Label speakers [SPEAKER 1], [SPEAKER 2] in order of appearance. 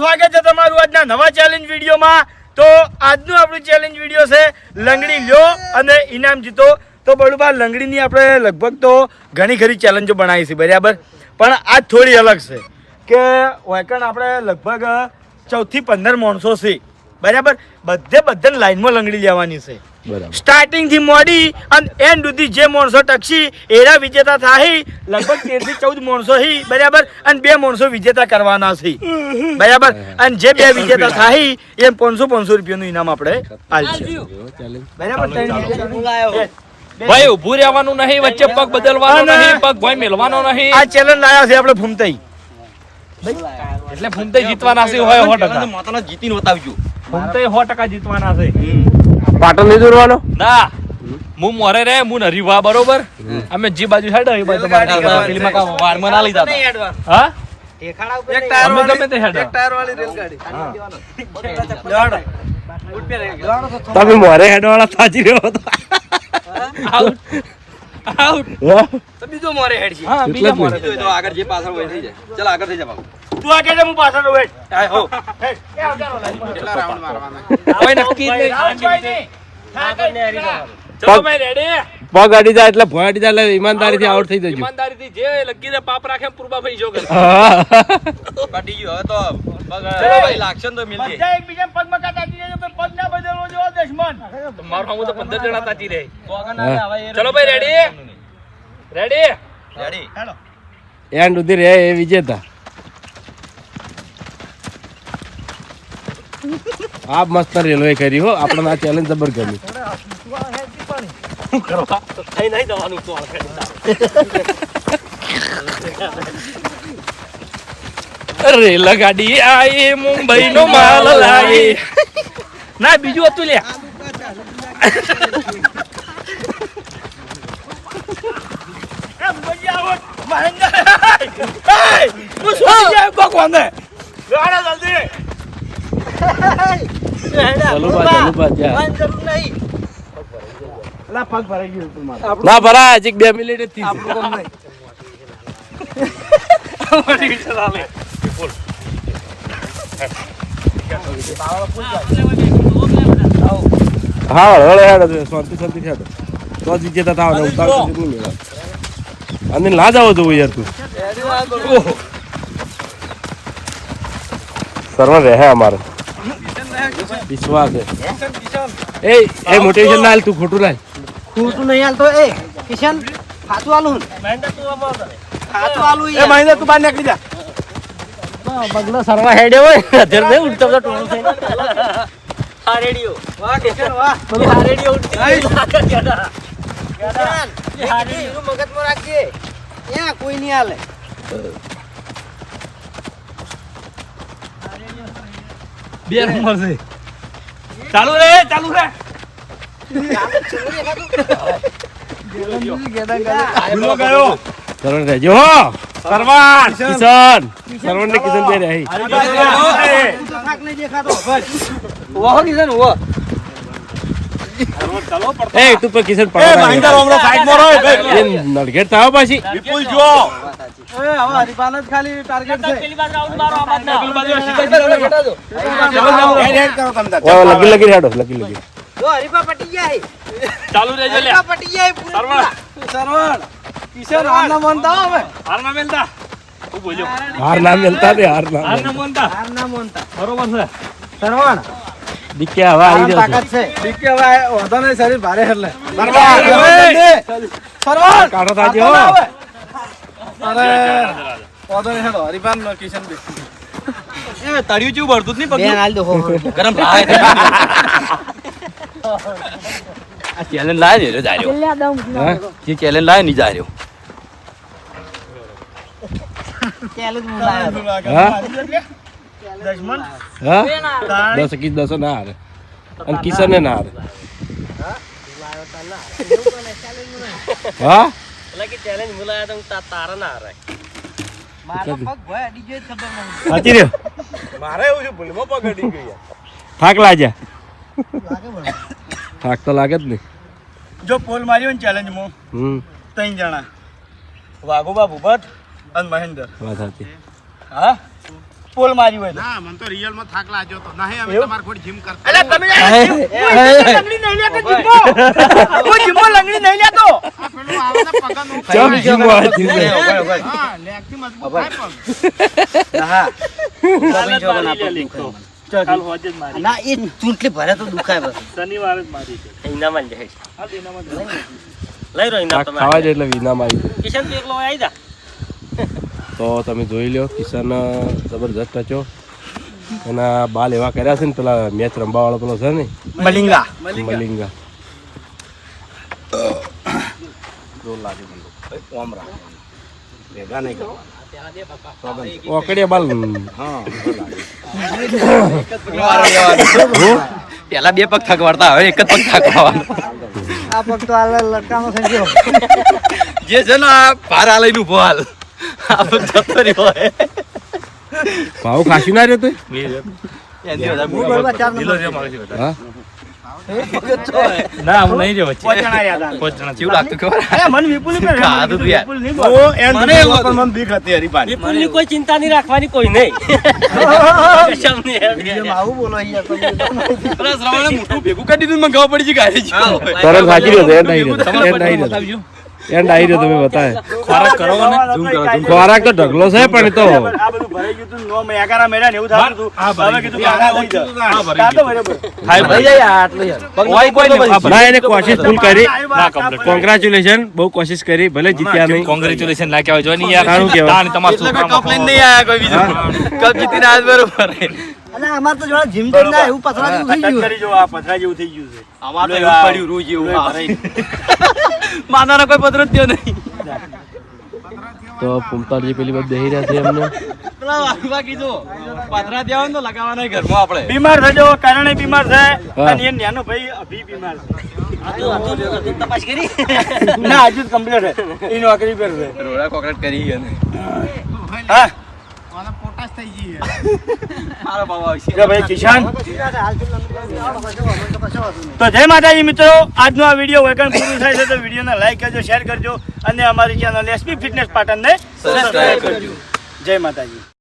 [SPEAKER 1] સ્વાગત છે તમારું આજના નવા ચેલેન્જ વિડીયોમાં. તો આજનું આપણું ચેલેન્જ વિડીયો છે લંગડી લ્યો અને ઇનામ જીતો. તો બળુબા લંગડીની આપણે લગભગ તો ઘણી ખરી ચેલેન્જો બનાવી છે બરાબર, પણ આજ થોડી અલગ છે કે વાયકણ આપણે લગભગ 14 થી 15 માણસો છે બરાબર. બધે લાઈનમાં લંગડી લેવાની છે સ્ટાર્ટિંગ થી મોડી અને એન્ડ સુધી જે માણસો ટકશી એના વિજેતા થાય. લગભગ 13 થી 14 માણસો હી બરાબર, અને 2 માણસો વિજેતા કરવાના છે બરાબર. અને જે 2 વિજેતા થાય એમ 500 રૂપિયાનું ઇનામ આપણે આલશું બરાબર.
[SPEAKER 2] ભાઈ ઊભું રહેવાનું નહીં, વચ્ચે પગ બદલવાનો નહીં, પગ ભાઈ મેલવાનો નહીં.
[SPEAKER 1] આ ચેલેન્જ લાયા છે આપણે ફૂમતાઈ,
[SPEAKER 2] એટલે ફૂમતાઈ જીતવાના છે. હોય 100%
[SPEAKER 3] માતાનો જીતીને બતાવજો.
[SPEAKER 2] ફૂમતાઈ 100% જીતવાના છે.
[SPEAKER 4] પાટો નહીં દોરવાનો
[SPEAKER 2] ના હું મોરે રે હું નરી વા બરોબર. અમે જે બાજુ હેડ એ બાજુ તમારે
[SPEAKER 3] પેલીમાં કા વારમાં ના લીધા હતા.
[SPEAKER 2] હા
[SPEAKER 1] ઠેકાણા ઉપર
[SPEAKER 2] એક ટાયર અમે ગમે તે હેડ
[SPEAKER 1] એક ટાયર વાળી રેલગાડી
[SPEAKER 4] તમે મોરે હેડવાળા થાજી રહ્યો હતો.
[SPEAKER 2] આઉટ આઉટ
[SPEAKER 3] તો બીજો મોરે હેડ છે.
[SPEAKER 2] હા બીજા મોરે
[SPEAKER 3] બીજો તો આગળ જે પાછળ હોય થઈ જાય. ચાલ આગળ થઈ જા બાબુ.
[SPEAKER 1] તું આ કે હું પાછળ રહું હેડ.
[SPEAKER 3] હા હો.
[SPEAKER 1] હેડ એ આવજારો લાઈન
[SPEAKER 3] કેટલા રાઉન્ડ મારવાના?
[SPEAKER 2] કોઈ નક્કી જ નહીં. ચલો ભાઈ રેડી.
[SPEAKER 4] પગ અડી જાય એટલે ભોય અડી જાય એટલે ઈમાનદારીથી આઉટ થઈ જજો.
[SPEAKER 2] ઈમાનદારીથી જે લગીને પાપ રાખે પૂર્વા ભાઈ જો કરે.
[SPEAKER 3] કાઢી ગયો હવે તો પગ ભાઈ લાગશે ને તો મિલજે.
[SPEAKER 1] બધા એકબીજાને પગમાં કાઢી દેજો, પગ ના બદલવો જો દશમન.
[SPEAKER 2] મારું હમું તો 15 જણા તાચી રહે.
[SPEAKER 3] તો આગળ ના આવે એ
[SPEAKER 2] ચલો ભાઈ રેડી રેડી.
[SPEAKER 3] રેડી.
[SPEAKER 1] હેડો
[SPEAKER 4] એન્ડ સુધી રહે એ વિજેતા. આ મસ્ત રેલવે કરી હો, આપણને આ ચેલેન્જ જબર ગમી.
[SPEAKER 2] થઈ નહીં જવાનું તો રેલ ગાડી આઈ મુંબઈ નો માલ લાવી. ના બીજું હતું લે.
[SPEAKER 1] એ મજા આવો મહેન્દ્ર. એ હું સોઈ જાય ભગવાને. ગાડા જલ્દી.
[SPEAKER 4] ચાલુ બા જા.
[SPEAKER 1] જરૂર નહીં. અલા પગ ભરાઈ ગયો તું મારો.
[SPEAKER 4] ના ભરા હજી 2 મિનિટ જ થઈ છે.
[SPEAKER 1] આપણું કામ નહીં.
[SPEAKER 4] હા હળે હેડો શાંતિ હેડો તો જ વિજેતા થાવ ને ઉતાર તો નહીં મેળવ. અને ના જાવ તો યાર તું સર્વર રહે અમારે વિશ્વાસ છે. એ મોટિવેશન ના હાલ, તું ખોટું લાલ.
[SPEAKER 5] ખોટું નહીં હાલતો એ કિશન ખાતું આલું
[SPEAKER 1] મહેન્દ્ર તું આવો.
[SPEAKER 5] ખાતું આલું
[SPEAKER 1] એ મહેન્દ્ર તું બહાર નીકળી જા.
[SPEAKER 5] બગલો સરવા હેડે હોય અધર દે ઉડતો તો ટોણું થઈ
[SPEAKER 3] આ રેડિયો. વાહ કિશન વાહ.
[SPEAKER 5] બધું આ રેડિયો ઉડતી
[SPEAKER 1] આગળ જતા.
[SPEAKER 5] હારી મગજમાં રાખજે ત્યાં કોઈ નહીં હાલે
[SPEAKER 2] બે નંબર છે. ચાલુ રે ચાલુ રે.
[SPEAKER 1] ભૂલો ગયો.
[SPEAKER 4] સર્વર રહેજો હો.
[SPEAKER 2] સરવાન
[SPEAKER 4] કિશન સર્વર ને કિશન બે રહી.
[SPEAKER 5] થાક નહીં દેખાતો
[SPEAKER 3] વાહ કિશન વાહ.
[SPEAKER 4] એ તું પર કિશન
[SPEAKER 1] એ મહેન્દ્ર ઓમરો સાઈડ માં રહો.
[SPEAKER 4] એ નડગેટ થાવ પાછી.
[SPEAKER 1] વિપુલ જો.
[SPEAKER 5] એ હવે હરિપાલ જ ખાલી ટાર્ગેટ છે
[SPEAKER 1] પેલી બાજુ હેડ કરો તમે તાર.
[SPEAKER 4] ઓ લગી હેડો લગી
[SPEAKER 5] જો હરિપા પટી જાય
[SPEAKER 2] ચાલુ રહેજો લે.
[SPEAKER 5] હરિપા પટી જાય
[SPEAKER 2] સરવાન
[SPEAKER 5] સરવણ કિશન આના મનતા હવે
[SPEAKER 2] હારના મેલતા. હું બોલ્યો
[SPEAKER 4] હાર ના મેલતા દે હાર ના
[SPEAKER 2] હારના મોનતા.
[SPEAKER 5] હાર ના મનતા
[SPEAKER 2] બરોબર છે.
[SPEAKER 5] સરવણ
[SPEAKER 4] દીકે હવે આવી રહ્યો
[SPEAKER 5] તાકાત છે
[SPEAKER 1] ડીકે હવે વધો નહીં શરીર ભારે એટલે.
[SPEAKER 5] સરવણ
[SPEAKER 4] કાઢો તાજી હો.
[SPEAKER 1] અરે વધો નહીં હેડો હરિભાન કિશન બી.
[SPEAKER 3] એ તળિયું જેવું ભરતું જ નહીં પગ.
[SPEAKER 5] બેન હાલ દો
[SPEAKER 3] ગરમ થાય. આ ચેલેન્જ લાય ને જા રહ્યો.
[SPEAKER 4] હા
[SPEAKER 3] જે ચેલેન્જ લાય ની જા રહ્યો.
[SPEAKER 5] ચાલુ જ બોલાયો
[SPEAKER 4] હા
[SPEAKER 1] દશમન
[SPEAKER 4] હા 10 કી 10 ના હારે અને કિશન ને ના હારે. હા
[SPEAKER 5] ચેલેન્જ બોલાયા તો તારા ના હારે મારો પગ ભય અડી ગયો ખબર નહીં
[SPEAKER 4] સાચી રહ્યો.
[SPEAKER 1] મારે એવું છે ભૂલમાં પકડી ગઈ.
[SPEAKER 4] થાક લાગ્યા. થાક તો લાગે જ ને.
[SPEAKER 1] જો પોલ માર્યો ને ચેલેન્જમાં 3 જણા વાઘોબા ભૂપત અને મહેન્દ્ર.
[SPEAKER 4] વાત સાચી.
[SPEAKER 1] હા પોલ માર્યું હોય તો.
[SPEAKER 6] ના મને તો રિયલ માં થાક લાગ્યો તો નહીં અમે
[SPEAKER 1] એવું?
[SPEAKER 6] તમારે કોઈ જીમ કરતા
[SPEAKER 1] અલા તમે લંગડી નહીં લેતો જીમો. હું જીમો લંગડી નહીં લેતો.
[SPEAKER 6] આ પેલું આવે ને પગનું
[SPEAKER 4] ચમ જીમો આ જીમ
[SPEAKER 6] હા લેગ થી મજબૂત થાય પગ
[SPEAKER 2] કાલ હોજે જ મારી
[SPEAKER 5] ના એ ચૂંટલી ભરે તો દુખાય બસ
[SPEAKER 2] શનિવારે જ મારી છે
[SPEAKER 5] ઇનામ જ જાય
[SPEAKER 2] હાલ એનામાં જ
[SPEAKER 5] લઈ રહ્યો ઇનામ તમે
[SPEAKER 4] ખાવા જાય એટલે વિનામાં આવી
[SPEAKER 5] કિશન તું એકલો આવી જા
[SPEAKER 4] તો તમે જોઈ લો કિશન જબરજસ્ત ટચો એના બાલ એવા કર્યા છે ને પેલા મેચ રમવા વાળો પેલો છે ને
[SPEAKER 1] મલિંગા.
[SPEAKER 4] મલિંગા ઓકડિયા બાલ
[SPEAKER 3] પેલા બે પગ થકવાડતા હવે એક જ પગ થકવાનો
[SPEAKER 5] આ પગ તો આ લટકાનો થઈ ગયો
[SPEAKER 3] જે છે ને આ પાર આ લઈને ઉભો હાલ આ પગ જતો રહ્યો હોય
[SPEAKER 4] ભાવ ખાસી ના રહ્યો તો
[SPEAKER 3] એનથી વધારે
[SPEAKER 2] લીલો છે મારે છે વધારે.
[SPEAKER 4] હા
[SPEAKER 2] ના હું નહીં રહ્યો વચ્ચે.
[SPEAKER 1] પાંચ જણા રહ્યા હતા.
[SPEAKER 2] પાંચ જણા
[SPEAKER 3] કેવું લાગતું ખબર
[SPEAKER 1] અરે મને વિપુલ ઉપર
[SPEAKER 3] ખાધું તું યાર.
[SPEAKER 1] વિપુલ નહીં
[SPEAKER 6] ઓ
[SPEAKER 1] બોલ.
[SPEAKER 6] એન
[SPEAKER 3] મને એવું
[SPEAKER 6] પણ મને બીક હતી હરીપાની
[SPEAKER 5] વિપુલની કોઈ ચિંતા નહીં રાખવાની કોઈ નહીં કશમ નહીં આવું બોલો
[SPEAKER 3] પેલા શ્રવણે મોટું ભેગું કરી દીધું મને ખબર પડી છે ગાડી
[SPEAKER 4] તરત સાચી રહ્યો એન્ડ આવી રહ્યો એન્ડ આવી રહ્યો તમે બતાવે
[SPEAKER 2] ખોરાક કરો ને.
[SPEAKER 4] ખોરાક તો ઢગલો છે પણ એ તો
[SPEAKER 1] આ બધું ભરાઈ ગયું હતું, નો મેકારા મેળ્યા ને એવું થતું હતું. હવે કીધું કે આગળ થઈ જાઓ. આ તો બરાબર.
[SPEAKER 4] ના એને કોશિશ ફૂલ કરી
[SPEAKER 1] ના,
[SPEAKER 2] complete.
[SPEAKER 4] કોંગ્રેચ્યુલેશન બહુ કોશિશ કરી ભલે જીત્યા નહીં
[SPEAKER 2] કોંગ્રેચ્યુલેશન ના કહેવાય જો ને યાર
[SPEAKER 4] સારું કહેવાય.
[SPEAKER 2] તાણ તમારા
[SPEAKER 3] એટલે
[SPEAKER 2] છોકરામાં
[SPEAKER 3] કપ લઈને નહીં આયા કોઈ બીજું કપ જીતીને આજ બરોબર
[SPEAKER 5] અને અમાર તો જોડે જીમ કરી ના એવું પથરા જેવું થઈ
[SPEAKER 1] અટક
[SPEAKER 5] ગયું
[SPEAKER 1] કરી જો, આ પથરા જેવું થઈ ગયું છે.
[SPEAKER 3] અમારે તો એવું પડ્યું રોજ એવું માતાનો કોઈ પત્ર જ થયો નહીં
[SPEAKER 4] તો પુમતાલજી પેલી બાદ બેહી રહ્યા છે એમને
[SPEAKER 3] પેલા બાકી જો પતરા દેવાનું તો લગાવવાના ઘરમાં આપણે
[SPEAKER 1] બીમાર થજો, કારણે બીમાર છે અને એ નાનો ભાઈ અભી બીમાર છે.
[SPEAKER 5] તપાસ કરી
[SPEAKER 1] ના હજુ જ કમ્પ્લીટ છે. એ નોકરી પર છે.
[SPEAKER 3] રોડા કોકરેટ કરી અને
[SPEAKER 1] હા
[SPEAKER 6] મને પોટાશ થઈ ગઈ
[SPEAKER 3] મારો બાબા આવશે
[SPEAKER 1] જો ભાઈ કિશન. તો જય માતાજી મિત્રો, આજનો આ વિડીયો વેકન પૂરું થાય છે તો વિડીયોને લાઈક કરજો, શેર કરજો અને અમારી ચેનલ એસપી ફિટનેસ પાટણને
[SPEAKER 3] સબસ્ક્રાઇબ કરજો
[SPEAKER 1] જય માતાજી.